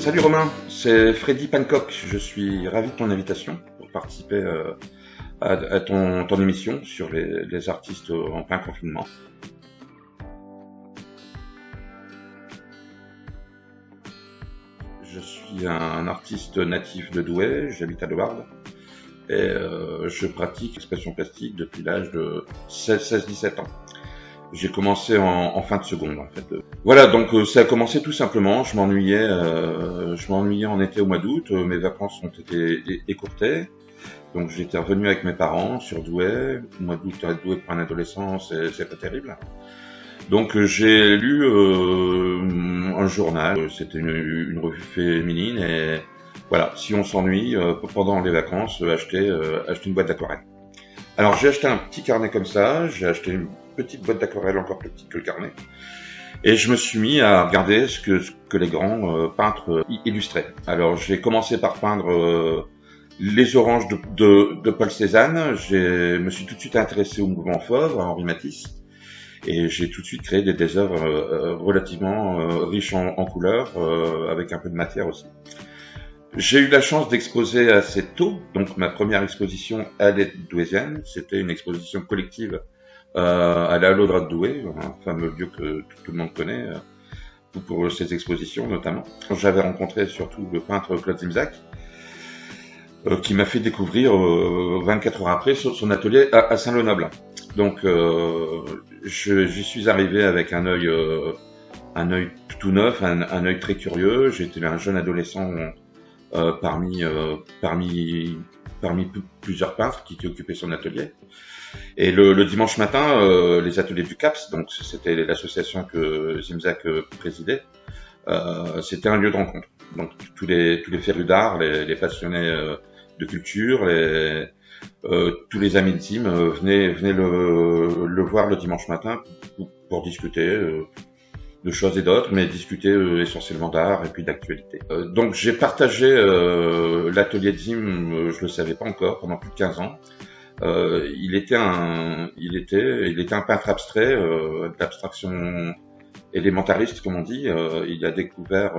Salut Romain, c'est Freddy Pancock. Je suis ravi de ton invitation pour participer à ton émission sur les artistes en plein confinement. Je suis un artiste natif de Douai, j'habite à Douarn et je pratique l'expression plastique depuis l'âge de 16-17 ans. J'ai commencé en fin de seconde en fait. Voilà, donc ça a commencé tout simplement. Je m'ennuyais en été au mois d'août. Mes vacances ont été écourtées, donc j'étais revenu avec mes parents sur Douai. Le mois d'août à Douai pour un adolescent, c'est pas terrible. Donc j'ai lu un journal. C'était une revue féminine et voilà. Si on s'ennuie pendant les vacances, acheter une boîte d'aquarelle. Alors j'ai acheté un petit carnet comme ça, j'ai acheté une petite boîte d'aquarelle encore plus petite que le carnet, et je me suis mis à regarder ce que les grands peintres illustraient. Alors j'ai commencé par peindre les oranges de Paul Cézanne, je me suis tout de suite intéressé au mouvement fauve, à Henri Matisse, et j'ai tout de suite créé des œuvres relativement riches en couleurs, avec un peu de matière aussi. J'ai eu la chance d'exposer assez tôt, donc ma première exposition elle est douaisienne, c'était une exposition collective à la Hallodra de Douai, un fameux lieu que tout le monde connaît, pour ses expositions notamment. J'avais rencontré surtout le peintre Claude Zimzak, qui m'a fait découvrir 24 heures après son atelier à Saint-Lenoble. Donc j'y suis arrivé avec un œil tout neuf, un œil très curieux. J'étais un jeune adolescent parmi plusieurs peintres qui occupaient son atelier. Et le dimanche matin, les ateliers du CAPS, donc c'était l'association que Zimzak présidait, c'était un lieu de rencontre. Donc tous les férus d'art, les passionnés de culture, tous les amis de Zim venaient le voir le dimanche matin pour discuter de choses et d'autres, mais discuter essentiellement d'art et puis d'actualité. Donc j'ai partagé l'atelier de Zim, je le savais pas encore, pendant plus de 15 ans. Il était un peintre abstrait, d'abstraction élémentariste comme on dit. Il a découvert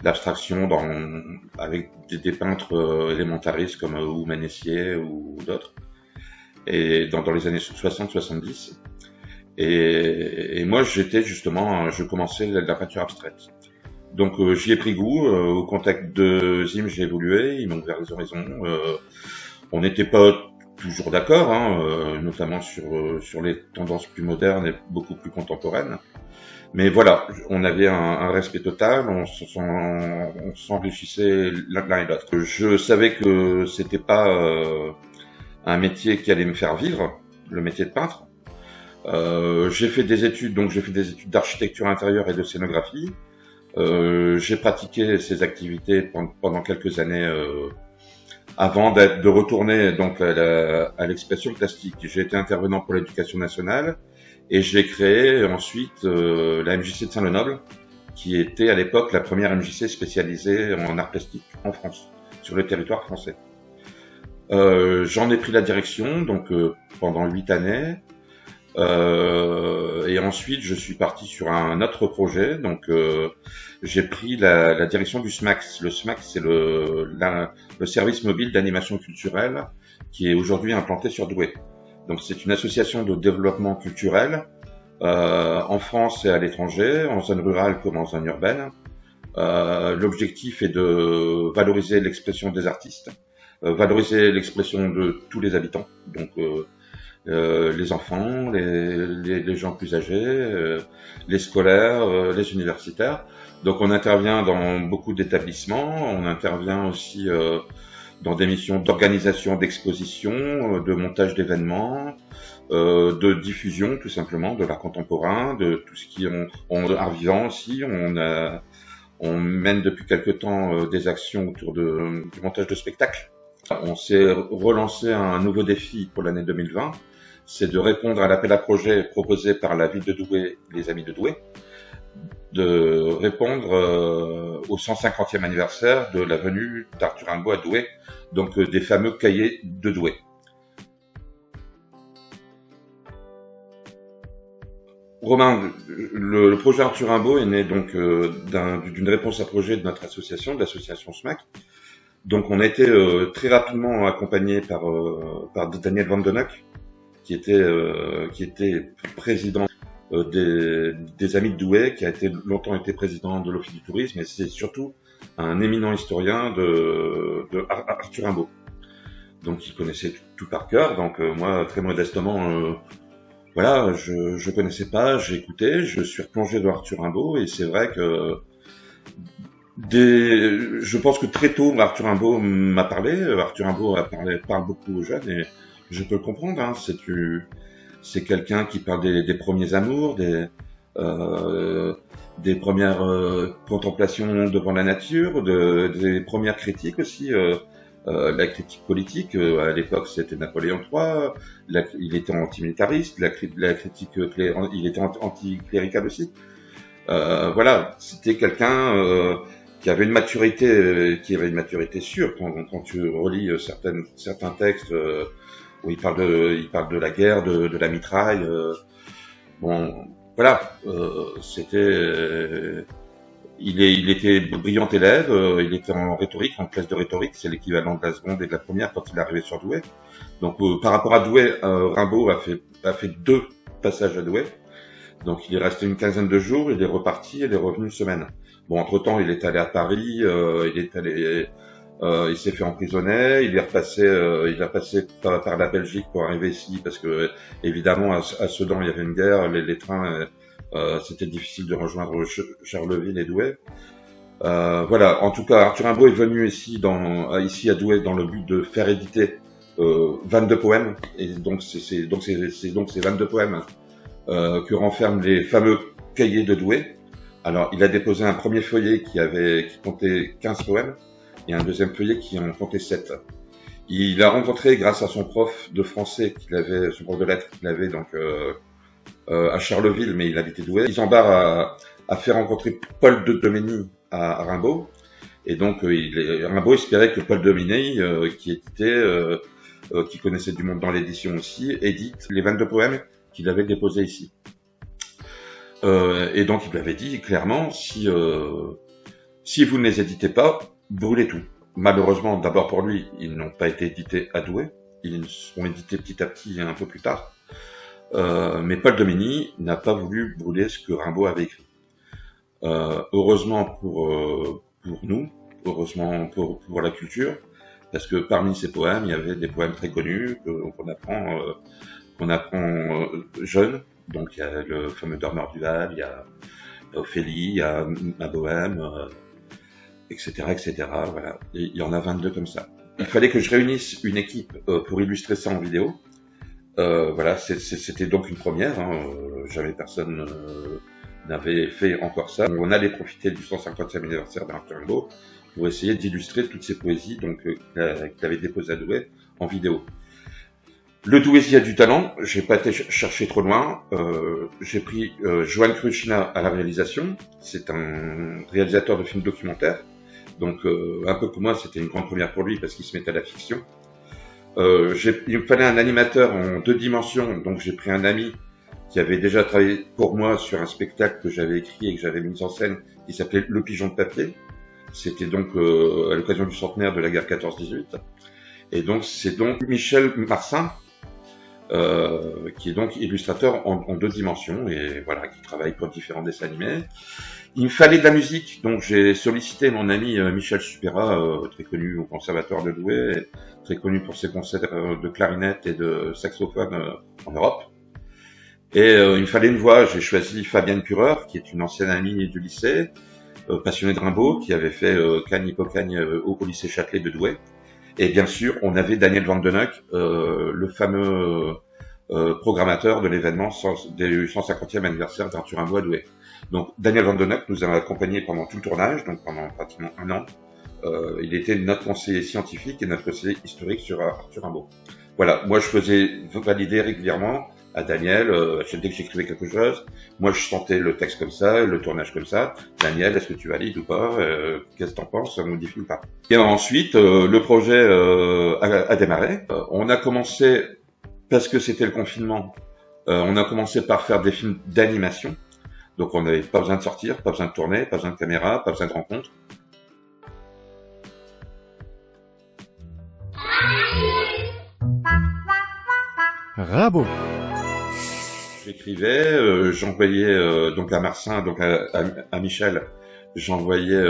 l'abstraction avec des peintres élémentaristes comme Houman-Essier ou d'autres, et dans les années 60-70. Et moi, je commençais la peinture abstraite. Donc j'y ai pris goût, au contact de Zim, j'ai évolué, il m'a ouvert les horizons. On n'était pas toujours d'accord, notamment sur les tendances plus modernes et beaucoup plus contemporaines. Mais voilà, on avait un respect total, on s'enrichissait l'un et l'autre. Je savais que c'était pas un métier qui allait me faire vivre, le métier de peintre. J'ai fait des études d'architecture intérieure et de scénographie. J'ai pratiqué ces activités pendant quelques années avant de retourner donc à l'expression plastique. J'ai été intervenant pour l'éducation nationale et j'ai créé ensuite la MJC de Saint-Lenoble, qui était à l'époque la première MJC spécialisée en art plastique en France, sur le territoire français. J'en ai pris la direction donc pendant 8 années. Et ensuite je suis parti sur un autre projet, donc j'ai pris la direction du SMAX. Le SMAX, c'est le service mobile d'animation culturelle qui est aujourd'hui implanté sur Douai. Donc c'est une association de développement culturel en France et à l'étranger, en zone rurale comme en zone urbaine. L'objectif est de valoriser l'expression des artistes, valoriser l'expression de tous les habitants, donc les enfants, les gens plus âgés, les scolaires, les universitaires. Donc on intervient dans beaucoup d'établissements, on intervient aussi dans des missions d'organisation d'expositions, de montage d'événements, de diffusion tout simplement de l'art contemporain, de tout ce qui est art vivant aussi. On mène depuis quelque temps des actions autour du montage de spectacles. On s'est relancé un nouveau défi pour l'année 2020, c'est de répondre à l'appel à projet proposé par la ville de Douai, les Amis de Douai, de répondre au 150e anniversaire de la venue d'Arthur Rimbaud à Douai, donc des fameux cahiers de Douai. Romain, le projet Arthur Rimbaud est né donc d'une réponse à projet de notre association, de l'association SMAC. Donc on a été très rapidement accompagné par Daniel Vandenhoeck, qui était président des Amis de Douai, qui a longtemps été président de l'Office du tourisme, et c'est surtout un éminent historien de Arthur Rimbaud. Donc il connaissait tout par cœur. Donc moi, très modestement, voilà, je connaissais pas, j'ai écouté, je suis replongé dans Arthur Rimbaud, et c'est vrai que je pense que très tôt, Arthur Rimbaud m'a parlé. Arthur Rimbaud parle beaucoup aux jeunes, et je peux le comprendre. Hein. C'est quelqu'un qui parle des premiers amours, des premières contemplations devant la nature, des premières critiques aussi. La critique politique, à l'époque c'était Napoléon III, il était antimilitariste, la critique il était anticlérical aussi. Voilà, c'était quelqu'un qui avait une maturité sûre. Quand tu relis certains textes où il parle de la guerre, de la mitraille. Bon, voilà, il était brillant élève, il était en rhétorique, en classe de rhétorique, c'est l'équivalent de la seconde et de la première quand il est arrivé sur Douai. Donc par rapport à Douai, Rimbaud a fait 2 passages à Douai. Donc il est resté une quinzaine de jours, il est reparti, il est revenu une semaine. Bon, entre-temps, il est allé à Paris, il s'est fait emprisonner, il a passé par la Belgique pour arriver ici, parce que évidemment à Sedan il y avait une guerre, les trains, c'était difficile de rejoindre Charleville et Douai. Voilà, en tout cas, Arthur Rimbaud est venu ici à Douai dans le but de faire éditer 22 poèmes, et donc c'est ces 22 poèmes que renferment les fameux cahiers de Douai. Alors, il a déposé un premier feuillet qui comptait 15 poèmes, et un deuxième feuillet qui en comptait 7. Il a rencontré, grâce à son prof de français son prof de lettres qu'il avait donc à Charleville, mais il habitait Douai. Isambard a fait rencontrer Paul de Domény à Rimbaud, et donc Rimbaud espérait que Paul de Domény, qui connaissait du monde dans l'édition aussi, édite les 22 poèmes qu'il avait déposés ici. Et donc il lui avait dit clairement, si vous ne les éditez pas, brûlez tout. Malheureusement, d'abord pour lui, ils n'ont pas été édités à Douai, ils seront édités petit à petit un peu plus tard. Mais Paul Domény n'a pas voulu brûler ce que Rimbaud avait écrit. Heureusement pour nous, heureusement pour la culture, parce que parmi ces poèmes, il y avait des poèmes très connus qu'on apprend jeune. Donc il y a le fameux Dormeur du Val, il y a Ophélie, il y a Ma Bohème, etc., etc. Voilà. Et il y en a 22 comme ça. Il fallait que je réunisse une équipe pour illustrer ça en vidéo. Voilà, c'était donc une première. Hein. Jamais personne n'avait fait encore ça. On allait profiter du 150e anniversaire d'Arthur Rimbaud pour essayer d'illustrer toutes ces poésies qu'il avait déposées à Douai en vidéo. Le Douaisis a du talent, j'ai pas été chercher trop loin, j'ai pris Johan Kruchina à la réalisation, c'est un réalisateur de films documentaires, donc un peu comme moi c'était une grande première pour lui parce qu'il se mettait à la fiction. Il me fallait un animateur en 2 dimensions, donc j'ai pris un ami qui avait déjà travaillé pour moi sur un spectacle que j'avais écrit et que j'avais mis en scène qui s'appelait Le Pigeon de papier. C'était donc à l'occasion du centenaire de la guerre 14-18. Et donc c'est donc Michel Marsin, qui est donc illustrateur en 2 dimensions et voilà, qui travaille pour différents dessins animés. Il me fallait de la musique, donc j'ai sollicité mon ami Michel Supera, très connu au Conservatoire de Douai, très connu pour ses concerts de clarinette et de saxophone en Europe. Et il me fallait une voix, j'ai choisi Fabienne Pureur, qui est une ancienne amie du lycée, passionnée de Rimbaud, qui avait fait Cagne Hippocagne au lycée Châtelet de Douai. Et bien sûr, on avait Daniel Vandenhoeck, le fameux programmateur de l'événement du 150e anniversaire d'Arthur Rimbaud à Douai. Donc Daniel Vandenhoeck nous a accompagnés pendant tout le tournage, donc pendant pratiquement 1 an. Il était notre conseiller scientifique et notre conseiller historique sur Arthur Rimbaud. Voilà, moi je faisais valider régulièrement à Daniel, dès que j'écrivais quelque chose, moi je sentais le texte comme ça, le tournage comme ça. Daniel, est-ce que tu valides ou pas? Qu'est-ce que t'en penses? Ça modifie ou pas? Et ensuite, le projet a démarré. On a commencé, parce que c'était le confinement, On a commencé par faire des films d'animation. Donc on n'avait pas besoin de sortir, pas besoin de tourner, pas besoin de caméra, pas besoin de rencontres. Bravo. J'écrivais, j'envoyais donc à Marcin, donc à Michel, j'envoyais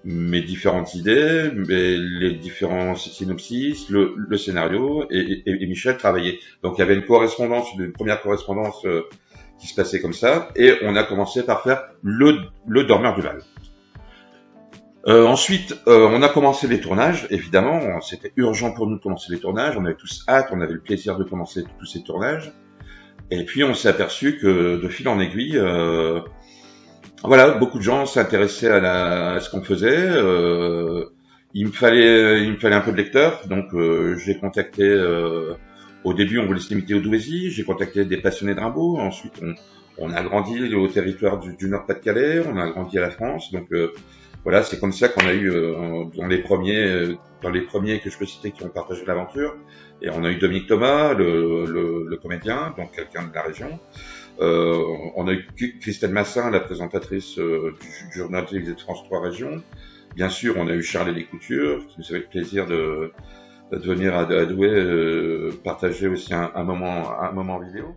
mes différentes idées, les différents synopsis, le scénario, et Michel travaillait. Donc il y avait une première correspondance qui se passait comme ça, et on a commencé par faire le Dormeur du Val. Ensuite, on a commencé les tournages, évidemment, c'était urgent pour nous de commencer les tournages, on avait tous hâte, on avait le plaisir de commencer tous ces tournages, et puis on s'est aperçu que de fil en aiguille, voilà, beaucoup de gens s'intéressaient à ce qu'on faisait, il me fallait un peu de lecteurs, donc j'ai contacté, au début on voulait se limiter au Douaisis, j'ai contacté des passionnés de Rimbaud, ensuite on a grandi au territoire du Nord-Pas-de-Calais, on a grandi à la France, donc voilà, c'est comme ça qu'on a eu dans les premiers que je peux citer qui ont partagé l'aventure. Et on a eu Dominique Thomas, le comédien, donc quelqu'un de la région. On a eu Christelle Massin, la présentatrice du journal télévisé de France 3 Régions. Bien sûr, on a eu Charles Descoutures, qui nous avait le plaisir de venir à Douai partager aussi un moment vidéo.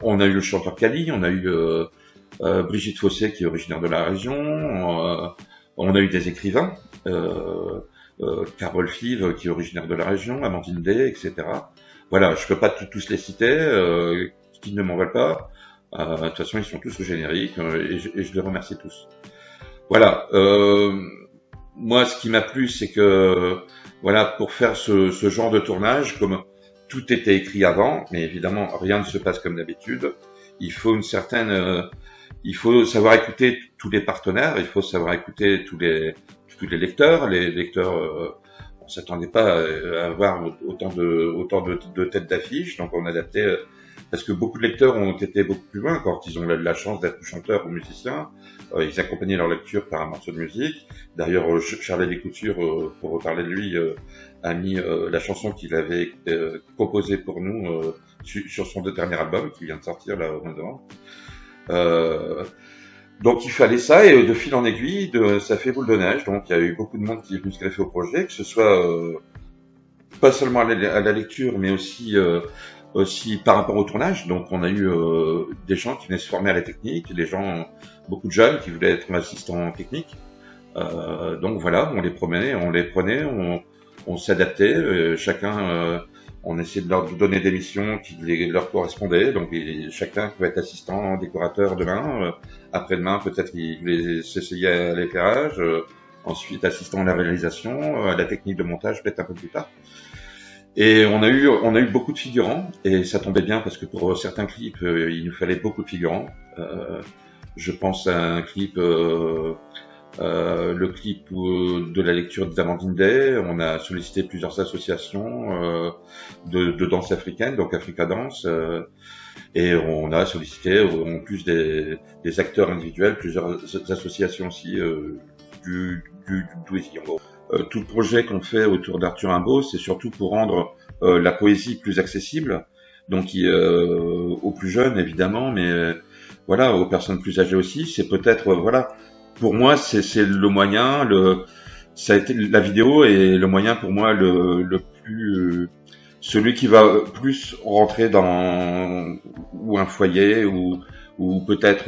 On a eu le chanteur Cali, on a eu Brigitte Fossé qui est originaire de la région, on a eu des écrivains, Carole Five qui est originaire de la région, Amandine Day, etc. Voilà, je peux pas tous les citer, qu'ils ne m'en veulent pas. De toute façon, ils sont tous au générique et je les remercie tous. Voilà. Moi, ce qui m'a plu, c'est que voilà, pour faire ce genre de tournage, comme tout était écrit avant, mais évidemment rien ne se passe comme d'habitude. Il faut il faut savoir écouter tous les partenaires, il faut savoir écouter tous les lecteurs. Les lecteurs, on s'attendait pas à avoir autant de têtes d'affiche, donc on adaptait. Parce que beaucoup de lecteurs ont été beaucoup plus loin quand ils ont la chance d'être chanteurs ou musiciens. Ils accompagnaient leur lecture par un morceau de musique. D'ailleurs, Charles Descoutures, pour reparler de lui, a mis la chanson qu'il avait composée pour nous sur son dernier album qui vient de sortir là au mois de novembre. Donc il fallait ça, et de fil en aiguille, ça fait boule de neige. Donc il y a eu beaucoup de monde qui est venu se greffer au projet, que ce soit pas seulement à la lecture, mais aussi par rapport au tournage. Donc on a eu des gens qui venaient se former à la technique, beaucoup de jeunes qui voulaient être assistants techniques. Donc voilà, on les prenait, on s'adaptait, chacun, on essayait de leur donner des missions qui leur correspondaient. Donc chacun pouvait être assistant décorateur demain, après-demain peut-être il voulait s'essayer à l'éclairage, ensuite assistant à la réalisation, à la technique de montage peut-être un peu plus tard. Et on a eu beaucoup de figurants, et ça tombait bien parce que pour certains clips, il nous fallait beaucoup de figurants. Je pense à un clip, le clip de la lecture d'Amandine Day. On a sollicité plusieurs associations de danse africaine, donc Africa Dance, et on a sollicité, en plus des acteurs individuels, plusieurs associations aussi du Douaisis. Tout le projet qu'on fait autour d'Arthur Rimbaud, c'est surtout pour rendre la poésie plus accessible, donc aux plus jeunes évidemment, mais voilà, aux personnes plus âgées aussi. C'est peut-être voilà, pour moi c'est le moyen, ça a été la vidéo est le moyen pour moi le plus celui qui va plus rentrer dans ou un foyer ou peut-être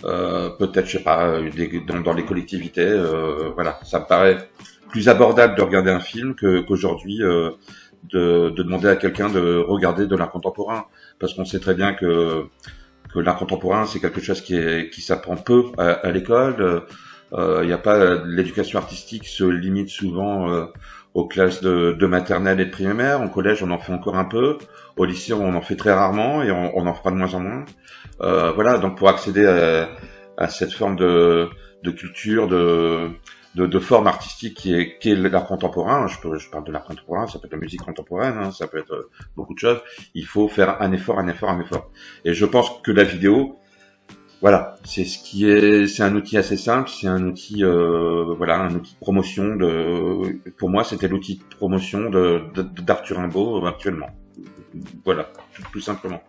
peut-être je sais pas dans les collectivités. Voilà, ça me paraît plus abordable de regarder un film qu'aujourd'hui de demander à quelqu'un de regarder de l'art contemporain, parce qu'on sait très bien que l'art contemporain c'est quelque chose qui s'apprend peu à l'école. Il y a pas l'éducation artistique se limite souvent aux classes de maternelle et de primaire. Au collège, on en fait encore un peu. Au lycée, on en fait très rarement et on en fera de moins en moins. Voilà, donc pour accéder à cette forme de culture, de forme artistique qui est l'art contemporain. Je parle de l'art contemporain, ça peut être la musique contemporaine, hein, ça peut être beaucoup de choses. Il faut faire un effort. Et je pense que la vidéo, voilà, c'est un outil assez simple, c'est un outil, un outil de promotion pour moi, c'était l'outil de promotion d'Arthur Rimbaud actuellement. Voilà, tout simplement.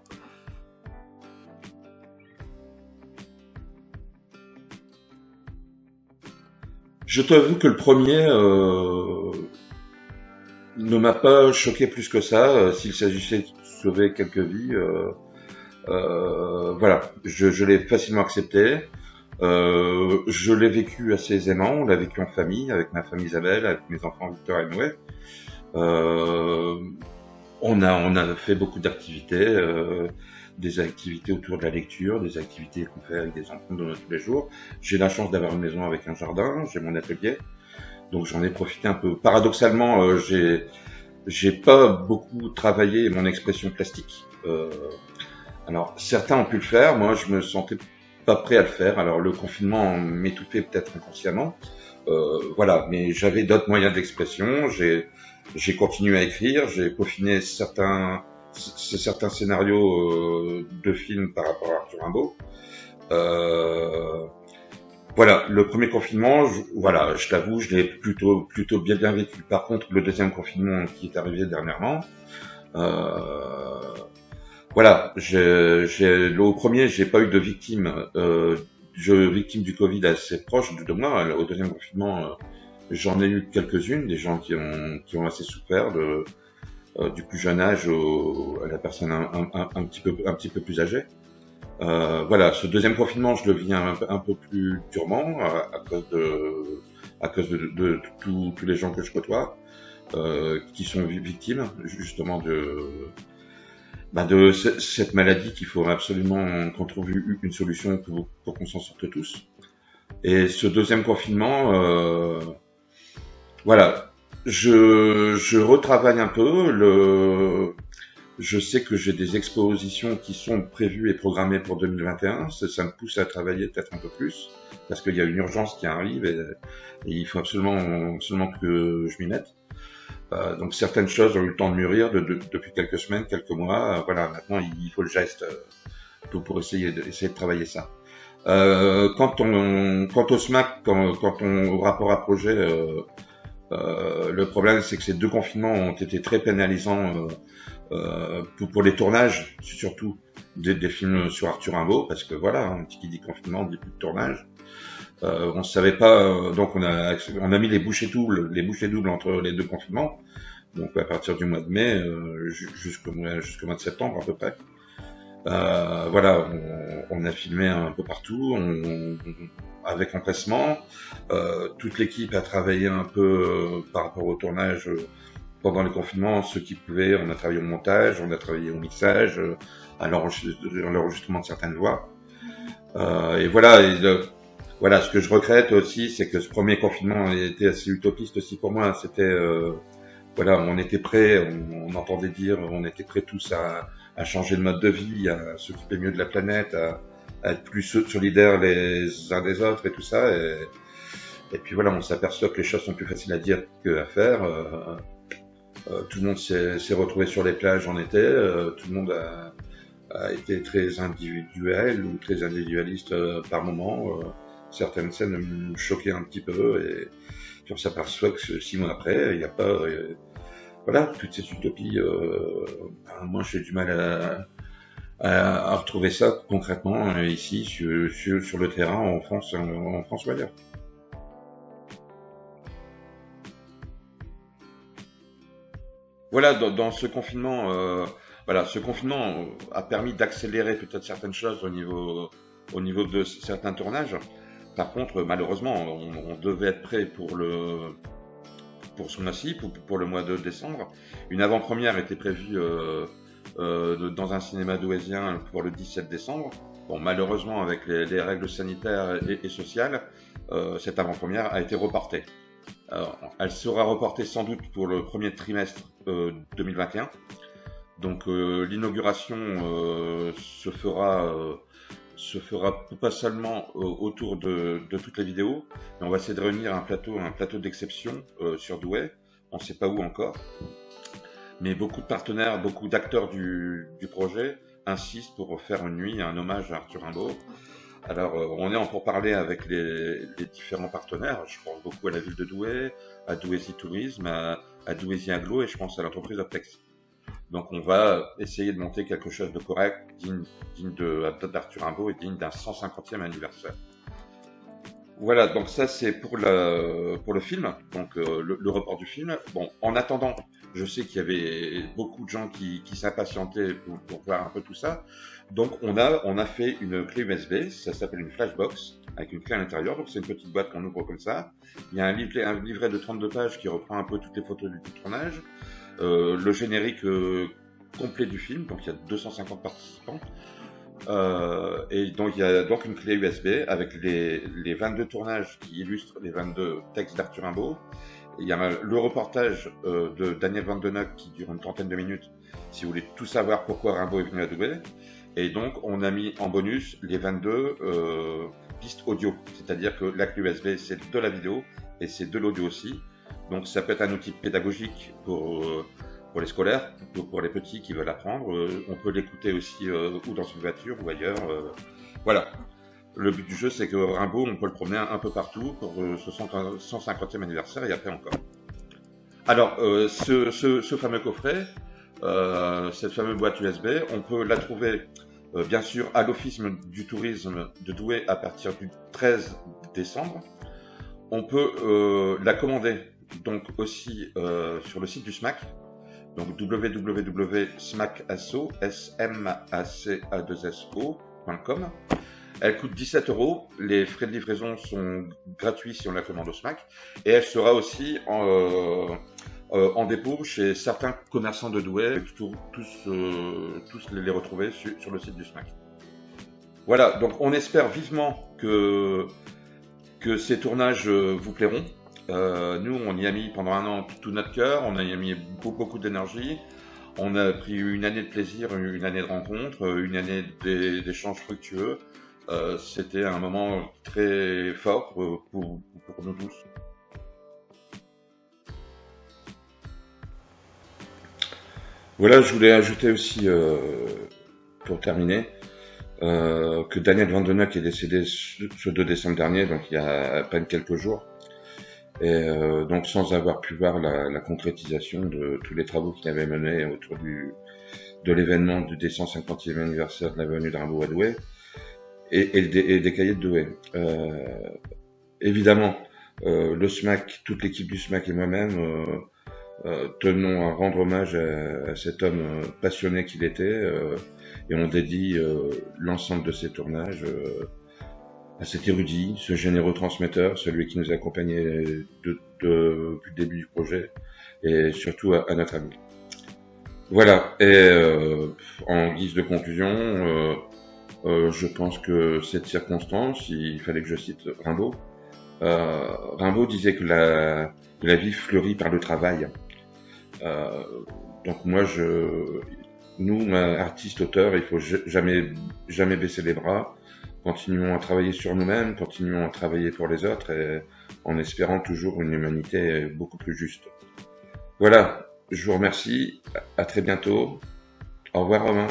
Je t'avoue que le premier ne m'a pas choqué plus que ça. S'il s'agissait de sauver quelques vies, voilà, je l'ai facilement accepté. Je l'ai vécu assez aisément. On l'a vécu en famille, avec ma femme Isabelle, avec mes enfants Victor et Noé. Euh, on a fait beaucoup d'activités, des activités autour de la lecture, des activités qu'on fait avec des enfants de tous les jours. J'ai la chance d'avoir une maison avec un jardin, j'ai mon atelier, donc j'en ai profité un peu. Paradoxalement, j'ai pas beaucoup travaillé mon expression plastique. Alors certains ont pu le faire, moi je me sentais pas prêt à le faire. Alors le confinement m'étouffait peut-être inconsciemment, voilà, mais j'avais d'autres moyens d'expression. J'ai continué à écrire, j'ai peaufiné certains scénarios de films par rapport à Arthur Rimbaud. Voilà, le premier confinement, je t'avoue, je l'ai plutôt bien vécu. Par contre, le deuxième confinement qui est arrivé dernièrement, voilà, au premier, j'ai pas eu de victimes, victimes du Covid assez proches de moi. Au deuxième confinement, j'en ai eu quelques-unes, des gens qui ont assez souffert du plus jeune âge à la personne un petit peu plus âgée. Voilà, ce deuxième confinement, je le vis un peu plus durement à cause de tous les gens que je côtoie, qui sont victimes justement de cette maladie qu'il faut absolument qu'on trouve une solution pour qu'on s'en sorte tous. Et ce deuxième confinement, voilà, je retravaille un peu. Je sais que j'ai des expositions qui sont prévues et programmées pour 2021. Ça me pousse à travailler peut-être un peu plus parce qu'il y a une urgence qui arrive et il faut absolument que je m'y mette. Donc certaines choses ont eu le temps de mûrir depuis quelques semaines, quelques mois. Voilà, maintenant il faut le geste pour essayer de travailler ça. Quant au SMAC, au rapport à projet, le problème c'est que ces deux confinements ont été très pénalisants pour les tournages, surtout des films sur Arthur Rimbaud, parce que voilà, qui dit confinement dit plus de tournage. On savait pas, donc on a mis les bouchées doubles entre les deux confinements. Donc à partir du mois de mai jusqu'au mois de septembre à peu près. Voilà, on a filmé un peu partout, avec empressement. Toute l'équipe a travaillé un peu par rapport au tournage pendant le confinement, ceux qui pouvaient. On a travaillé au montage, on a travaillé au mixage, à l'enregistrement de certaines voix. Et voilà. Voilà, ce que je regrette aussi, c'est que ce premier confinement était assez utopiste aussi pour moi. C'était, voilà, on était prêts, on entendait dire, on était prêts tous à changer de mode de vie, à s'occuper mieux de la planète, à être plus solidaires les uns des autres et tout ça. Et puis voilà, on s'aperçoit que les choses sont plus faciles à dire qu'à faire. Tout le monde s'est retrouvé sur les plages en été. Tout le monde a été très individuel ou très individualiste par moment. Certaines scènes me choquaient un petit peu et puis on s'aperçoit que 6 mois après, il n'y a pas, voilà, toute cette utopie. Moi, j'ai du mal à retrouver ça concrètement ici sur le terrain en France ou ailleurs. Voilà, dans ce confinement, ce confinement a permis d'accélérer peut-être certaines choses au niveau de certains tournages. Par contre, malheureusement, on devait être prêt pour ce mois-ci, pour le mois de décembre. Une avant-première était prévue dans un cinéma douaisien pour le 17 décembre. Bon, malheureusement, avec les règles sanitaires et sociales, cette avant-première a été reportée. Alors, elle sera reportée sans doute pour le premier trimestre 2021. Donc l'inauguration se fera pas seulement autour de toutes les vidéos, mais on va essayer de réunir un plateau d'exception sur Douai. On ne sait pas où encore, mais beaucoup de partenaires, beaucoup d'acteurs du projet insistent pour faire une nuit, un hommage à Arthur Rimbaud. Alors, on est en pourparlers avec les différents partenaires. Je pense beaucoup à la ville de Douai, à Douaisis Tourisme, à Douaisis Aglo, et je pense à l'entreprise Optex. Donc, on va essayer de monter quelque chose de correct, digne d'Arthur Rimbaud et digne d'un 150e anniversaire. Voilà, donc ça c'est pour le film, donc le report du film. Bon, en attendant, je sais qu'il y avait beaucoup de gens qui s'impatientaient pour voir un peu tout ça. Donc on a fait une clé USB, ça s'appelle une flashbox, avec une clé à l'intérieur. Donc c'est une petite boîte qu'on ouvre comme ça. Il y a un livret de 32 pages qui reprend un peu toutes les photos du tournage, le générique complet du film, donc il y a 250 participants. Et donc il y a donc une clé USB avec les 22 tournages qui illustrent les 22 textes d'Arthur Rimbaud. Il y a le reportage de Daniel Vandeneuve qui dure une trentaine de minutes si vous voulez tout savoir pourquoi Rimbaud est venu à Douai. Et donc on a mis en bonus les 22 pistes audio, c'est-à-dire que la clé USB c'est de la vidéo et c'est de l'audio aussi. Donc ça peut être un outil pédagogique pour les scolaires, pour les petits qui veulent apprendre. On peut l'écouter aussi ou dans une voiture ou ailleurs. Voilà. Le but du jeu, c'est que Rimbaud, on peut le promener un peu partout pour ce 150e anniversaire et après encore. Alors, ce fameux coffret, cette fameuse boîte USB, on peut la trouver bien sûr à l'Office du tourisme de Douai à partir du 13 décembre. On peut la commander donc aussi sur le site du SMAC. Donc www.smacasso.com. Elle coûte 17 €. Les frais de livraison sont gratuits si on la commande au SMAC. Et elle sera aussi en dépôt chez certains commerçants de Douai. Tous les retrouver sur le site du SMAC. Voilà, donc on espère vivement que ces tournages vous plairont. Nous, on y a mis pendant un an tout notre cœur, on y a mis beaucoup d'énergie, on a pris une année de plaisir, une année de rencontres, une année d'échanges fructueux. C'était un moment très fort pour nous tous. Voilà, je voulais ajouter aussi, pour terminer, que Daniel Vandeneuve est décédé ce 2 décembre dernier, donc il y a à peine quelques jours. Et donc sans avoir pu voir la concrétisation de tous les travaux qu'il avait menés autour de l'événement du 150e anniversaire de l'avenue de Rimbaud à Douai et des cahiers de Douai. Évidemment, le SMAC, toute l'équipe du SMAC et moi-même tenons à rendre hommage à cet homme passionné qu'il était et on dédie l'ensemble de ses tournages à cet érudit, ce généreux transmetteur, celui qui nous accompagnait depuis le début du projet, et surtout à notre ami. Voilà, et en guise de conclusion, je pense que cette circonstance, il fallait que je cite Rimbaud. Rimbaud disait que la vie fleurit par le travail. Donc moi, nous, artistes, auteurs, il faut jamais baisser les bras. Continuons à travailler sur nous-mêmes, continuons à travailler pour les autres et en espérant toujours une humanité beaucoup plus juste. Voilà, je vous remercie, à très bientôt. Au revoir Romain.